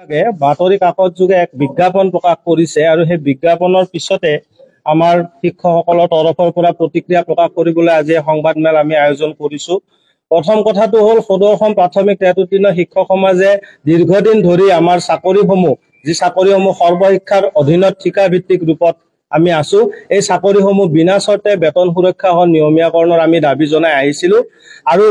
আগে বাতৰি কাকত যোগে এক বিজ্ঞাপন প্ৰকাশ কৰিছে আৰু সেই বিজ্ঞাপনৰ পিছতে আমাৰ শিক্ষকসকলৰ তৰফৰ পৰা প্ৰতিক্ৰিয়া প্ৰকাশ কৰিবলৈ আজি সংবাদমেল আমি আয়োজন কৰিছো। প্ৰথম কথাটো হ'ল সদৌ অসম প্ৰাথমিক টেটুট্টিনৰ শিক্ষক সমাজে দীৰ্ঘদিন ধৰি আমাৰ চাকৰিসমূহ সৰ্বশিক্ষাৰ অধীনত ঠিকা ভিত্তিক ৰূপত আমি আছো, এই চাকৰিসমূহ বিনা চৰ্তে বেতন সুৰক্ষা সহ নিয়মীয়াকৰণৰ আমি দাবী জনাই আহিছিলো আৰু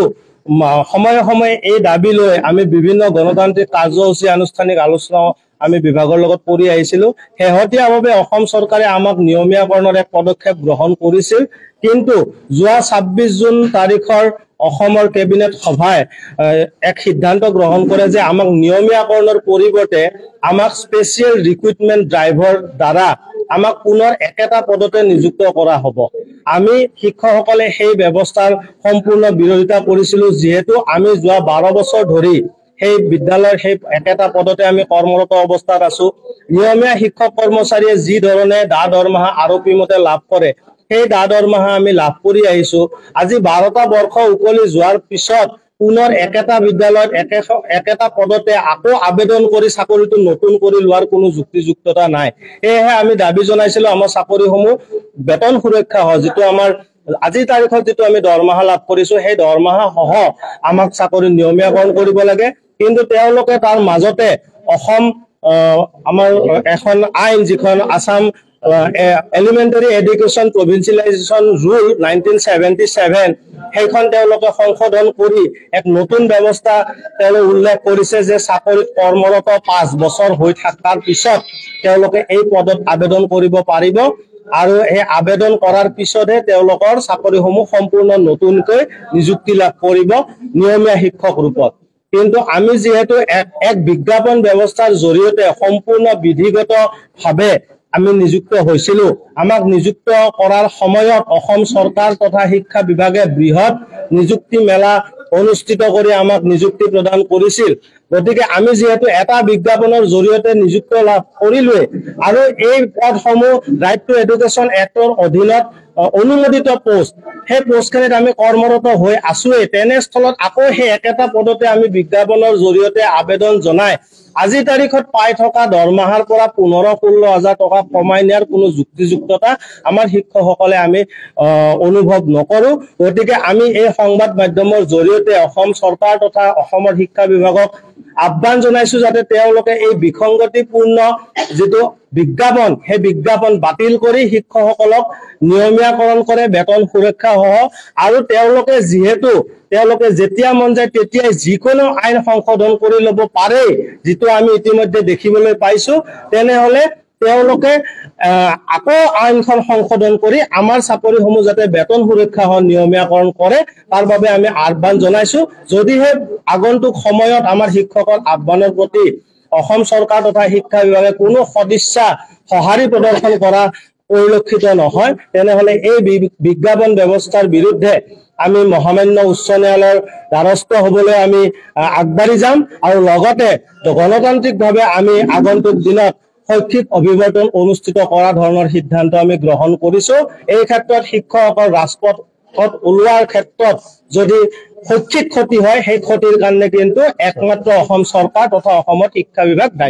সময়ে সময়ে এই দাবী লৈ আমি বিভিন্ন গণতান্ত্ৰিক কাৰ্যসূচী আনুষ্ঠানিক আলোচনা আমি বিভাগৰ লগত কৰি আহিছিলো। শেহতীয়াভাৱে অসম চৰকাৰে আমাক নিয়মীয়াকৰণৰ এক পদক্ষেপ গ্ৰহণ কৰিছিল, কিন্তু যোৱা ২৬ জুন তাৰিখৰ অসমৰ কেবিনেট সভাই এক সিদ্ধান্ত গ্ৰহণ কৰে যে আমাক নিয়মীয়াকৰণৰ পৰিৱৰ্তে আমাক স্পেচিয়েল ৰিক্ৰুটমেণ্ট ড্ৰাইভৰ দ্বাৰা আমাক পুনৰ একেটা পদতে নিযুক্ত কৰা হ'ব। আমি শিক্ষকসকলে সেই ব্যৱস্থাৰ সম্পূৰ্ণ বিৰোধিতা কৰিছিলো, যিহেতু আমি যোৱা ১২ বছৰ ধৰি সেই বিদ্যালয়ৰ সেই একেটা পদতে আমি কৰ্মৰত অৱস্থাত আছো। নিয়মীয়া শিক্ষক কৰ্মচাৰীয়ে যি ধৰণে দৰমহা আৰপি মতে লাভ কৰে, সেই দৰমহা আমি লাভ কৰি আহিছো। আজি ১২টা বৰ্ষ উকলি যোৱাৰ পিছত পুনৰ একেটা বিদ্যালয়ত একেটা পদতে আকৌ আবেদন কৰি চাকৰিটো নতুন কৰি লোৱাৰ কোনো যুক্তিযুক্ততা নাই। সেয়েহে আমি দাবী জনাইছিলো আমাৰ চাকৰিসমূহ বেতন সুৰক্ষা হয়, যিটো আমাৰ আজিৰ তাৰিখত যিটো আমি দৰমহা লাভ কৰিছো, সেই দৰমহা সহ আমাক চাকৰি নিয়মীয়াকৰণ কৰিব লাগে। কিন্তু তেওঁলোকে তাৰ মাজতে অসম আমাৰ এখন আইন, যিখন আছাম এলিমেণ্টাৰী এডুকেশ্যন প্ৰভিন্সিয়েলাইজেশ্যন ৰুল 1977, সেইখন তেওঁলোকে সংশোধন কৰি এক নতুন ব্যৱস্থা তেওঁলোকে উল্লেখ কৰিছে যে চাকৰিত কৰ্মৰত ৫ বছৰ হৈ থকাৰ পিছত তেওঁলোকে এই পদত আবেদন কৰিব পাৰিব আৰু এই আবেদন কৰাৰ পিছতহে তেওঁলোকৰ চাকৰিসমূহ সম্পূৰ্ণ নতুনকৈ নিযুক্তি লাভ কৰিব নিয়মীয়া শিক্ষক ৰূপত। কিন্তু আমি যিহেতু এক বিজ্ঞাপন ব্যৱস্থাৰ জৰিয়তে সম্পূৰ্ণ বিধিগতভাৱে আমি নিযুক্ত হৈছিলো, আমাক নিযুক্ত কৰাৰ সময়ত অসম চৰকাৰ তথা শিক্ষা বিভাগে বৃহৎ নিযুক্তি মেলা অনুষ্ঠিত কৰি আমাক নিযুক্তি প্ৰদান কৰিছিল। গতিকে আমি যিহেতু এটা বিজ্ঞাপনৰ জৰিয়তে নিযুক্তি লাভ কৰিলোৱে আৰু এই পদসমূহ ৰাইট টু এডুকেশ্যন এক্টৰ অধীনত অনুমোদিত পোষ্ট, সেই পোষ্টখিনিত আমি কৰ্মৰত হৈ আছোৱেই, তেনেস্থলত আকৌ সেই একেটা পদতে আমি বিজ্ঞাপনৰ জৰিয়তে আবেদন জনাই আজিৰ তাৰিখত পাই থকা দৰমহাৰ পৰা ১৫-১৬ হাজাৰ টকা কমাই নিয়াৰ কোনো যুক্তিযুক্ততা আমাৰ শিক্ষকসকলে আমি অনুভৱ নকৰো। গতিকে আমি এই সংবাদ মাধ্যমৰ জৰিয়তে অসম চৰকাৰ তথা অসমৰ শিক্ষা বিভাগক আহ্বান জনাইছো যাতে তেওঁলোকে এই বিসংগতিপূৰ্ণ যিটো বিজ্ঞাপন, সেই বিজ্ঞাপন বাতিল কৰি শিক্ষকসকলক নিয়মীয়াকৰণ কৰে বেতন সুৰক্ষা সহ, আৰু তেওঁলোকে যেতিয়া মন যায় তেতিয়াই যিকোনো আইন সংশোধন কৰি ল'ব পাৰে, যিটো আমি ইতিমধ্যে দেখিবলৈ পাইছো, তেনেহলে তেওঁলোকে আকৌ আইনখন সংশোধন কৰি আমাৰ চাকৰিসমূহ যাতে বেতন সুৰক্ষা সহ নিয়মীয়াকৰণ কৰে, তাৰ বাবে আমি আহ্বান জনাইছো। যদিহে আগন্তুক সময়ত আমাৰ শিক্ষকৰ আহ্বানৰ প্ৰতি অসম চৰকাৰ তথা শিক্ষা বিভাগে কোনো সদিচ্ছা সঁহাৰি প্ৰদৰ্শন কৰা পৰিলক্ষিত নহয়, তেনেহলে এই বিজ্ঞাপন ব্যৱস্থাৰ বিৰুদ্ধে আমি মহামান্য উচ্চ ন্যায়ালয়ৰ দ্বাৰস্থ হবলৈ আমি আগবাঢ়ি যাম আৰু লগতে গণতান্ত্ৰিকভাৱে আমি আগন্তুক দিনত শৈক্ষিক অভিৱৰ্তন অনুষ্ঠিত কৰা ধৰণৰ সিদ্ধান্ত আমি গ্ৰহণ কৰিছো। এই ক্ষেত্ৰত শিক্ষকসকল ৰাজপথত ওলোৱাৰ ক্ষেত্ৰত যদি শৈক্ষিক ক্ষতি হয়, সেই ক্ষতিৰ কাৰণে কিন্তু একমাত্ৰ অসম চৰকাৰ তথা অসমৰ শিক্ষা বিভাগ দায়ী।